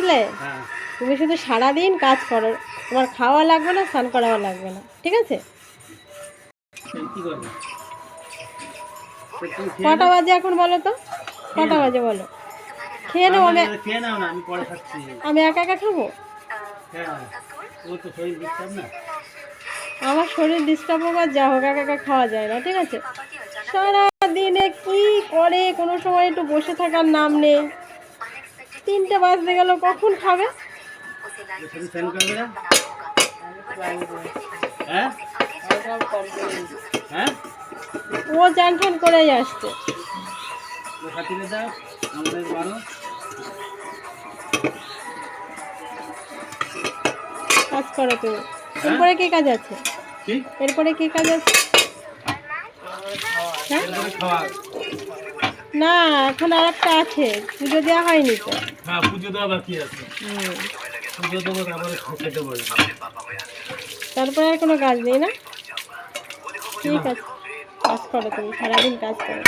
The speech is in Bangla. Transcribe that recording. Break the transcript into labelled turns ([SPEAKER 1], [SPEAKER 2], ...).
[SPEAKER 1] বুঝলে? তুমি শুধু সারাদিন কাজ করো, তোমার খাওয়া লাগবে না, স্নান করাও লাগবে না, ঠিক আছে? কটা বাজে এখন বলো তো? কটা বাজে বলো? খেয়ে নাও। আমি একা একা খাবো? আমার শরীর ডিস্টার্ব হোক আর যা হোক, একা একা খাওয়া যায় না, ঠিক আছে? সারাদিনে কি করে, কোনো সময় একটু বসে থাকার নাম নেই। 3টে বাজতে গেল, কখন খাবে? ও চান ঠান করেই আসছে। কাজ করো তুমি। এরপরে কি কাজ আছে? এরপরে কি কাজ আছে? না, এখন আর একটা আছে, পুজো দেওয়া হয়নি তো।
[SPEAKER 2] পুজো দেওয়া বাকি আছে। পুজো দেবো, তারপরে খেতে বলবো।
[SPEAKER 1] তারপরে আর কোনো কাজ নেই না? ঠিক আছে, কাজ করো তুমি, সারাদিন কাজ করো।